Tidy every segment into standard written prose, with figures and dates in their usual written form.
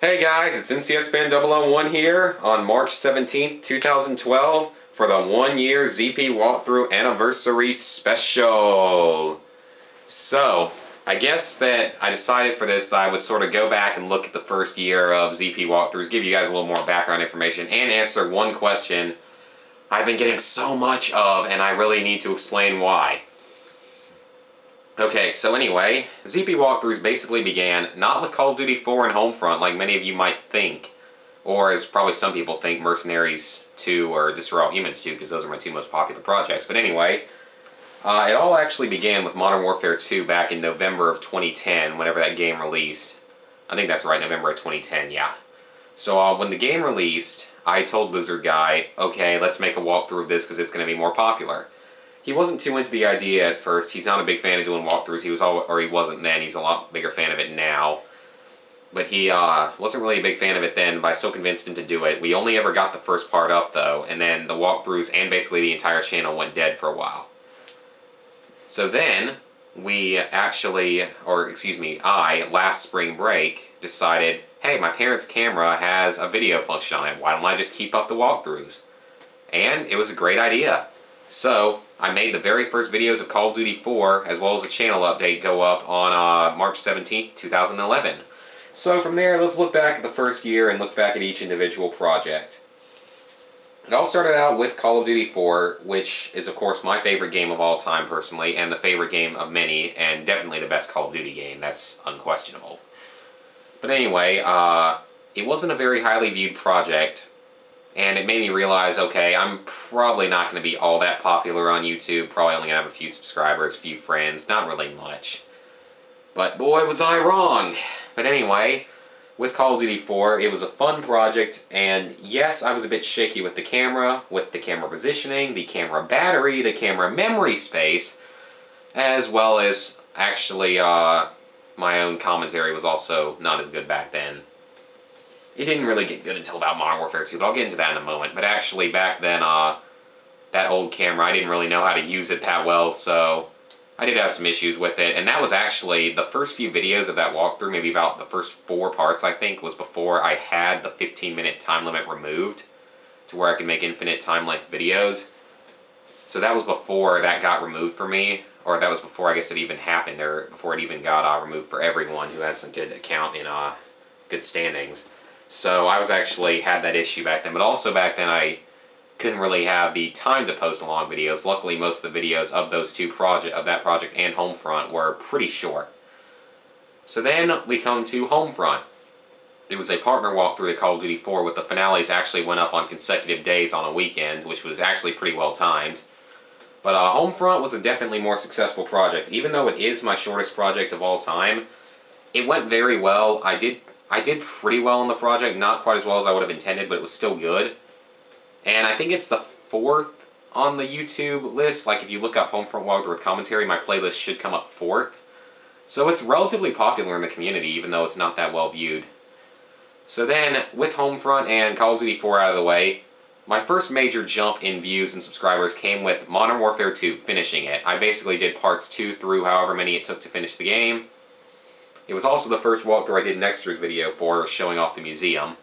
Hey guys, it's NCSFan001 here on March 17th, 2012 for the 1-year ZP walkthrough anniversary special. So, I guess that I decided for this that I would sort of go back and look at the first year of ZP walkthroughs, give you guys a little more background information, and answer one question I've been getting so much of, and I really need to explain why. Okay, so anyway, ZP walkthroughs basically began not with Call of Duty 4 and Homefront like many of you might think, or as probably some people think, Mercenaries 2 or Destroy All Humans 2, because those are my two most popular projects. But anyway, it all actually began with Modern Warfare 2 back in November of 2010, whenever that game released. I think that's right, November of 2010, yeah. So when the game released, I told Lizard Guy, okay, let's make a walkthrough of this because it's going to be more popular. He wasn't too into the idea at first. He's not a big fan of doing walkthroughs. He wasn't then. He's a lot bigger fan of it now. But he wasn't really a big fan of it then, but I still convinced him to do it. We only ever got the first part up, though, and then the walkthroughs and basically the entire channel went dead for a while. So then, I, last spring break, decided, hey, my parents' camera has a video function on it. Why don't I just keep up the walkthroughs? And it was a great idea. So, I made the very first videos of Call of Duty 4, as well as a channel update, go up on March 17th, 2011. So from there, let's look back at the first year and look back at each individual project. It all started out with Call of Duty 4, which is of course my favorite game of all time personally, and the favorite game of many, and definitely the best Call of Duty game, that's unquestionable. But anyway, it wasn't a very highly viewed project, and it made me realize, okay, I'm probably not going to be all that popular on YouTube, probably only going to have a few subscribers, a few friends, not really much. But boy, was I wrong! But anyway, with Call of Duty 4, it was a fun project, and yes, I was a bit shaky with the camera positioning, the camera battery, the camera memory space, as well as, actually, my own commentary was also not as good back then. It didn't really get good until about Modern Warfare 2, but I'll get into that in a moment. But actually, back then, that old camera, I didn't really know how to use it that well, so I did have some issues with it. And that was actually, the first few videos of that walkthrough, maybe about the first 4 parts, I think, was before I had the 15-minute time limit removed, to where I could make infinite time-length videos. So that was before that got removed for me, or that was before I guess it even happened, or before it even got removed for everyone who has a good account in good standings. So I was actually had that issue back then, but also back then I couldn't really have the time to post long videos. Luckily, most of the videos of those two that project and Homefront were pretty short. So then we come to Homefront. It was a partner walkthrough to Call of Duty 4, with the finales actually went up on consecutive days on a weekend, which was actually pretty well timed. But Homefront was a definitely more successful project. Even though it is my shortest project of all time, it went very well. I did pretty well on the project, not quite as well as I would have intended, but it was still good. And I think it's the 4th on the YouTube list. Like, if you look up Homefront walkthrough with commentary, my playlist should come up 4th. So it's relatively popular in the community, even though it's not that well viewed. So then, with Homefront and Call of Duty 4 out of the way, my first major jump in views and subscribers came with Modern Warfare 2 finishing it. I basically did parts 2 through however many it took to finish the game. It was also the first walkthrough I did an extras video for, showing off the museum.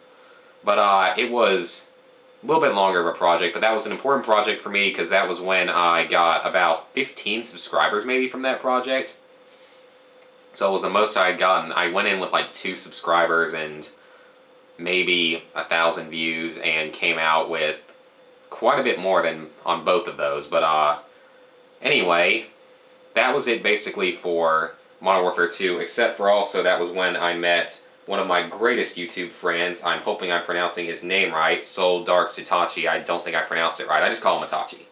But it was a little bit longer of a project, but that was an important project for me because that was when I got about 15 subscribers maybe from that project. So it was the most I had gotten. I went in with like 2 subscribers and maybe 1,000 views and came out with quite a bit more than on both of those. But anyway, that was it basically for Modern Warfare 2, except for also that was when I met one of my greatest YouTube friends. I'm hoping I'm pronouncing his name right, Soul Dark Sutachi. I don't think I pronounced it right. I just call him Itachi.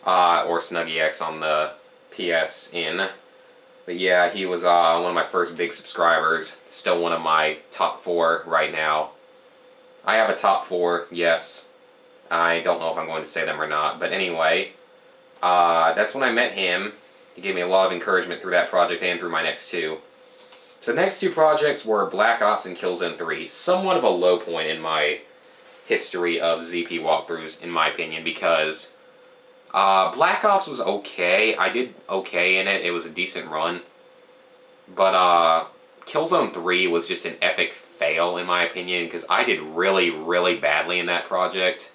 Or SnuggyX on the PSN. But yeah, he was one of my first big subscribers. Still one of my top 4 right now. I have a top 4, yes. I don't know if I'm going to say them or not. But anyway, that's when I met him. He gave me a lot of encouragement through that project and through my next 2. So the next 2 projects were Black Ops and Killzone 3. Somewhat of a low point in my history of ZP walkthroughs, in my opinion, because Black Ops was okay. I did okay in it. It was a decent run. But Killzone 3 was just an epic fail in my opinion, because I did really, really badly in that project.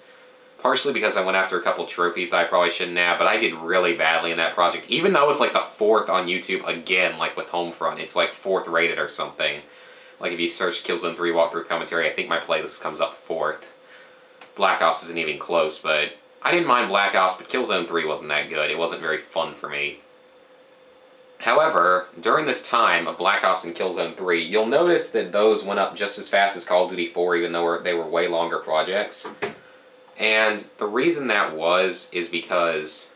Partially because I went after a couple trophies that I probably shouldn't have, but I did really badly in that project. Even though it's like the 4th on YouTube, again, like with Homefront, it's like 4th rated or something. Like if you search Killzone 3 walkthrough commentary, I think my playlist comes up 4th. Black Ops isn't even close, but I didn't mind Black Ops, but Killzone 3 wasn't that good. It wasn't very fun for me. However, during this time of Black Ops and Killzone 3, you'll notice that those went up just as fast as Call of Duty 4, even though they were way longer projects. And the reason that is because,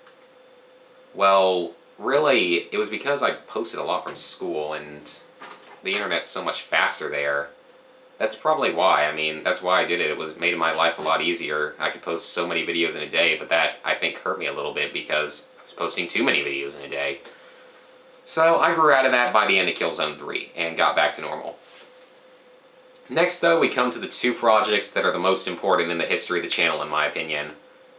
well, really, it was because I posted a lot from school, and the internet's so much faster there. That's probably why. I mean, that's why I did it. It made my life a lot easier. I could post so many videos in a day, but that, I think, hurt me a little bit because I was posting too many videos in a day. So I grew out of that by the end of Killzone 3 and got back to normal. Next, though, we come to the 2 projects that are the most important in the history of the channel, in my opinion,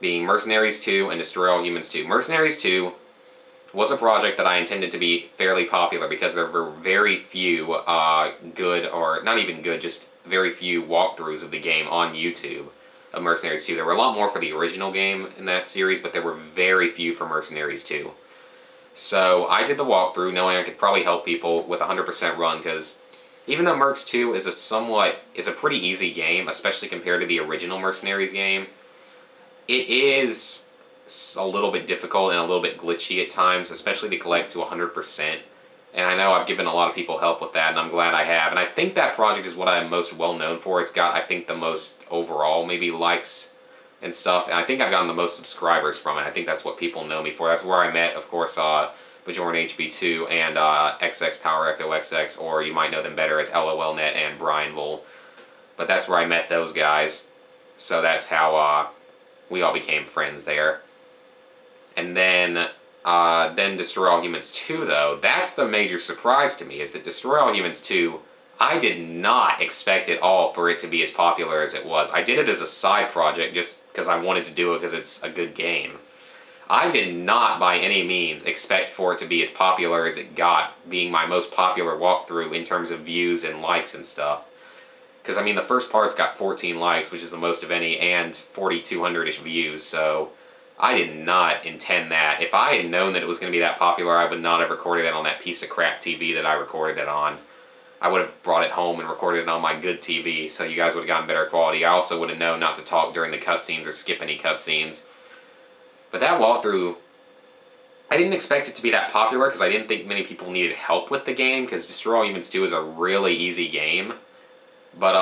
being Mercenaries 2 and Destroy All Humans 2. Mercenaries 2 was a project that I intended to be fairly popular because there were very few good, or not even good, just very few walkthroughs of the game on YouTube of Mercenaries 2. There were a lot more for the original game in that series, but there were very few for Mercenaries 2. So I did the walkthrough knowing I could probably help people with a 100% run, because even though Mercs 2 is a pretty easy game, especially compared to the original Mercenaries game, it is a little bit difficult and a little bit glitchy at times, especially to collect to 100%. And I know I've given a lot of people help with that, and I'm glad I have. And I think that project is what I'm most well known for. It's got, I think, the most overall maybe likes and stuff, and I think I've gotten the most subscribers from it. I think that's what people know me for. That's where I met, of course, Bajoran HB2 and XX Power Echo XX, or you might know them better as LOLNet and Brianville. But that's where I met those guys. So that's how we all became friends there. And then Destroy All Humans 2, though, that's the major surprise to me, is that Destroy All Humans 2, I did not expect at all for it to be as popular as it was. I did it as a side project just because I wanted to do it because it's a good game. I did not by any means expect for it to be as popular as it got, being my most popular walkthrough in terms of views and likes and stuff. Because, I mean, the first part's got 14 likes, which is the most of any, and 4,200-ish views, so I did not intend that. If I had known that it was going to be that popular, I would not have recorded it on that piece of crap TV that I recorded it on. I would have brought it home and recorded it on my good TV, so you guys would have gotten better quality. I also would have known not to talk during the cutscenes or skip any cutscenes. But that walkthrough, I didn't expect it to be that popular because I didn't think many people needed help with the game, because Destroy All Humans 2 is a really easy game. But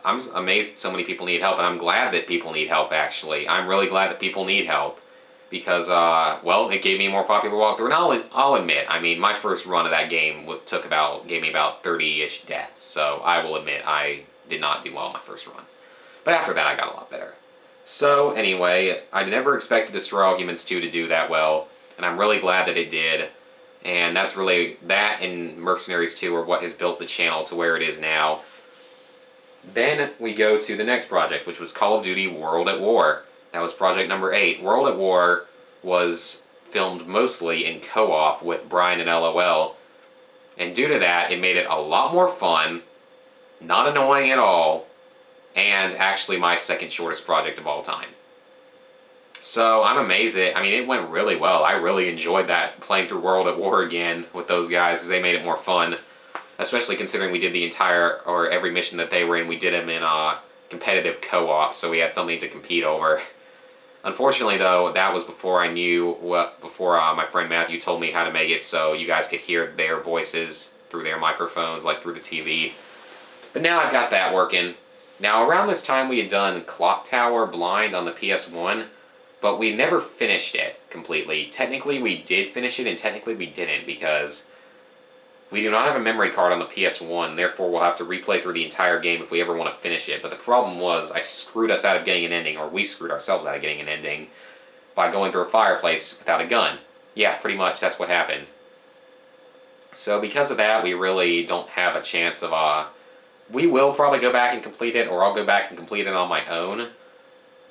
I'm amazed that so many people need help, and I'm glad that people need help, actually. I'm really glad that people need help. Because, well, it gave me a more popular walkthrough. And I'll admit, I mean, my first run of that game gave me about 30-ish deaths. So I will admit I did not do well in my first run. But after that, I got a lot better. So, anyway, I never expected Destroy All Humans 2 to do that well. And I'm really glad that it did. And that's really, that and Mercenaries 2 are what has built the channel to where it is now. Then we go to the next project, which was Call of Duty World at War. That was project number 8. World at War was filmed mostly in co-op with Brian and LOL. And due to that, it made it a lot more fun, not annoying at all, and actually my second shortest project of all time. So I'm amazed that, I mean, it went really well. I really enjoyed that, playing through World at War again with those guys, because they made it more fun. Especially considering we did the entire, or every mission that they were in, we did them in competitive co-op, so we had something to compete over. Unfortunately, though, that was before I knew before my friend Matthew told me how to make it so you guys could hear their voices through their microphones, like through the TV. But now I've got that working. Now, around this time, we had done Clock Tower Blind on the PS1, but we never finished it completely. Technically, we did finish it, and technically we didn't, because we do not have a memory card on the PS1, therefore we'll have to replay through the entire game if we ever want to finish it. But the problem was, I screwed us out of getting an ending, or we screwed ourselves out of getting an ending, by going through a fireplace without a gun. Yeah, pretty much, that's what happened. So because of that, we really don't have a chance of, we will probably go back and complete it, or I'll go back and complete it on my own.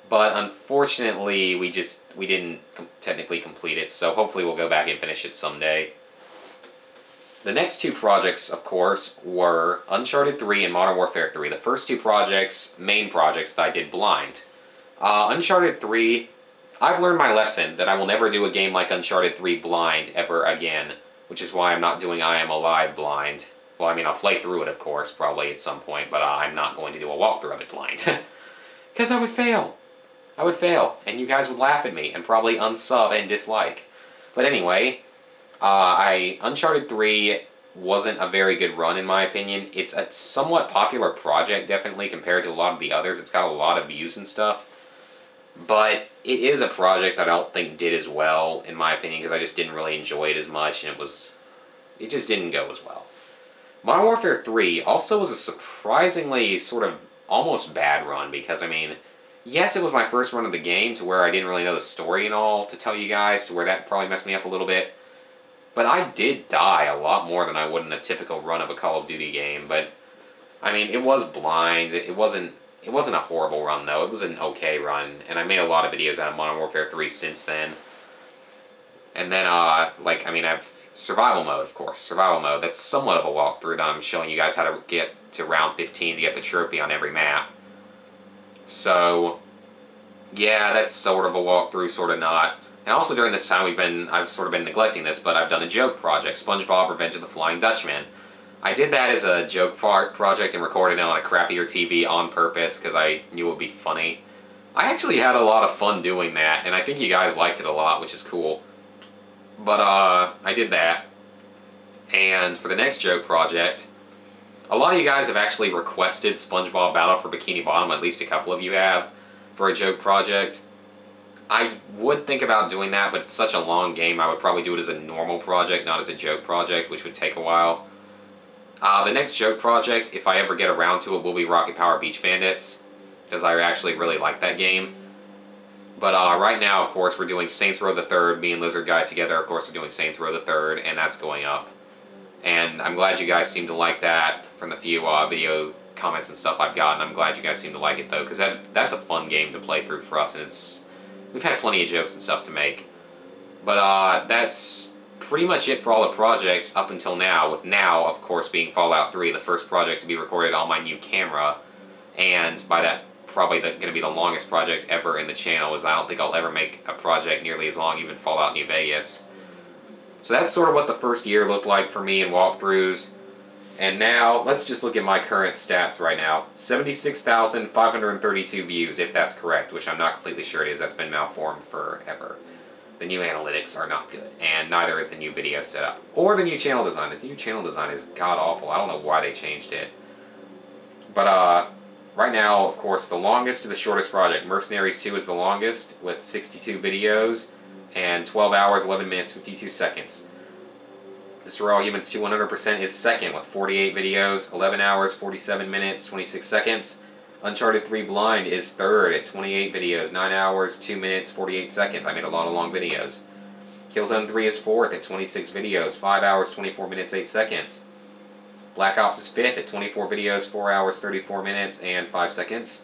But unfortunately, we didn't technically complete it, so hopefully we'll go back and finish it someday. The next two projects, of course, were Uncharted 3 and Modern Warfare 3. The first two projects, main projects, that I did blind. Uncharted 3, I've learned my lesson that I will never do a game like Uncharted 3 blind ever again, which is why I'm not doing I Am Alive blind. Well, I mean, I'll play through it, of course, probably at some point, but I'm not going to do a walkthrough of it blind. Because I would fail. I would fail, and you guys would laugh at me, and probably unsub and dislike. But anyway, Uncharted 3 wasn't a very good run in my opinion. It's a somewhat popular project, definitely, compared to a lot of the others. It's got a lot of views and stuff. But it is a project that I don't think did as well, in my opinion, because I just didn't really enjoy it as much, and it just didn't go as well. Modern Warfare 3 also was a surprisingly sort of almost bad run, because, I mean, yes, it was my first run of the game, to where I didn't really know the story and all to tell you guys, to where that probably messed me up a little bit. But I did die a lot more than I would in a typical run of a Call of Duty game. But, I mean, it was blind. It wasn't a horrible run, though. It was an okay run. And I made a lot of videos out of Modern Warfare 3 since then. And then, I have survival mode, of course. Survival mode. That's somewhat of a walkthrough that I'm showing you guys how to get to round 15 to get the trophy on every map. So, yeah, that's sort of a walkthrough, sort of not. And also during this time, I've sort of been neglecting this, but I've done a joke project, SpongeBob Revenge of the Flying Dutchman. I did that as a joke project and recorded it on a crappier TV on purpose because I knew it would be funny. I actually had a lot of fun doing that, and I think you guys liked it a lot, which is cool. But, I did that. And for the next joke project, a lot of you guys have actually requested SpongeBob Battle for Bikini Bottom, at least a couple of you have, for a joke project. I would think about doing that, but it's such a long game, I would probably do it as a normal project, not as a joke project, which would take a while. The next joke project, if I ever get around to it, will be Rocket Power Beach Bandits, because I actually really like that game. But right now, of course, we're doing Saints Row the Third. Me and Lizard Guy together, of course, we're doing Saints Row the Third, and that's going up. And I'm glad you guys seem to like that from the few video comments and stuff I've gotten. I'm glad you guys seem to like it, though, because that's a fun game to play through for us, and we've had plenty of jokes and stuff to make. But that's pretty much it for all the projects up until now, with now, of course, being Fallout 3, the first project to be recorded on my new camera, and by that, probably going to be the longest project ever in the channel, as I don't think I'll ever make a project nearly as long, even Fallout New Vegas. So that's sort of what the first year looked like for me in walkthroughs. And now, let's just look at my current stats right now. 76,532 views, if that's correct, which I'm not completely sure it is. That's been malformed forever. The new analytics are not good, and neither is the new video setup. Or the new channel design. The new channel design is god-awful. I don't know why they changed it. But, right now, of course, the longest to the shortest project. Mercenaries 2 is the longest, with 62 videos, and 12 hours, 11 minutes, 52 seconds. Destroy All Humans 2 100% is second, with 48 videos, 11 hours, 47 minutes, 26 seconds. Uncharted 3 Blind is third at 28 videos, 9 hours, 2 minutes, 48 seconds. I made a lot of long videos. Killzone 3 is fourth at 26 videos, 5 hours, 24 minutes, 8 seconds. Black Ops is fifth at 24 videos, 4 hours, 34 minutes, and 5 seconds.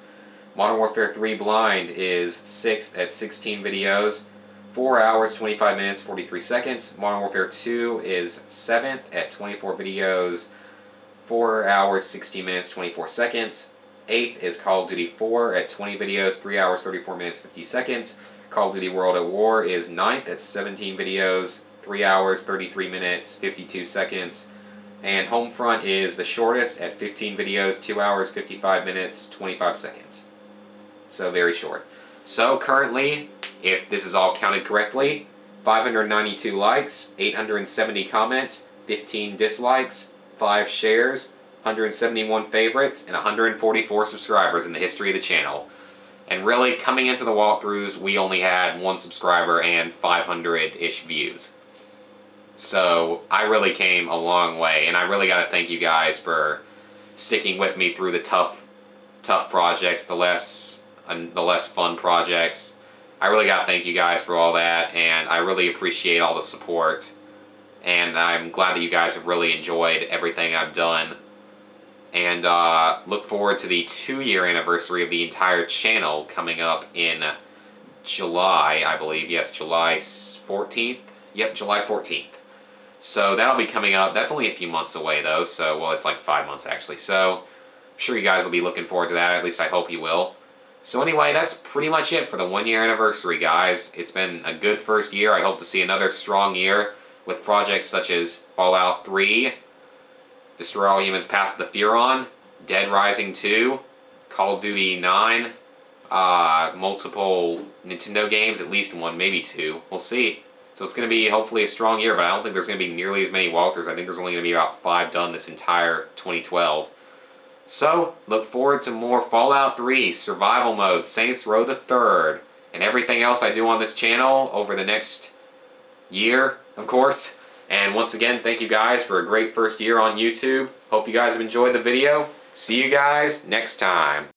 Modern Warfare 3 Blind is sixth at 16 videos, 4 hours, 25 minutes, 43 seconds. Modern Warfare 2 is 7th at 24 videos, 4 hours, 16 minutes, 24 seconds. 8th is Call of Duty 4 at 20 videos, 3 hours, 34 minutes, 50 seconds. Call of Duty World at War is 9th at 17 videos, 3 hours, 33 minutes, 52 seconds. And Homefront is the shortest at 15 videos, 2 hours, 55 minutes, 25 seconds. So very short. So currently, if this is all counted correctly, 592 likes, 870 comments, 15 dislikes, 5 shares, 171 favorites, and 144 subscribers in the history of the channel. And really, coming into the walkthroughs, we only had 1 subscriber and 500-ish views. So I really came a long way, and I really got to thank you guys for sticking with me through the tough projects, the less fun projects. I really got to thank you guys for all that, and I really appreciate all the support. And I'm glad that you guys have really enjoyed everything I've done. And look forward to the 2-year anniversary of the entire channel coming up in July, I believe. Yes, July 14th. Yep, July 14th. So that'll be coming up. That's only a few months away though, so, well, it's like 5 months actually. So I'm sure you guys will be looking forward to that, at least I hope you will. So anyway, that's pretty much it for the 1 year anniversary, guys. It's been a good first year. I hope to see another strong year with projects such as Fallout 3, Destroy All Humans Path of the Furon, Dead Rising 2, Call of Duty 9, multiple Nintendo games, at least one, maybe two. We'll see. So it's going to be hopefully a strong year, but I don't think there's going to be nearly as many walkthroughs. I think there's only going to be about 5 done this entire 2012. So, look forward to more Fallout 3, Survival Mode, Saints Row the Third, and everything else I do on this channel over the next year, of course. And once again, thank you guys for a great first year on YouTube. Hope you guys have enjoyed the video. See you guys next time.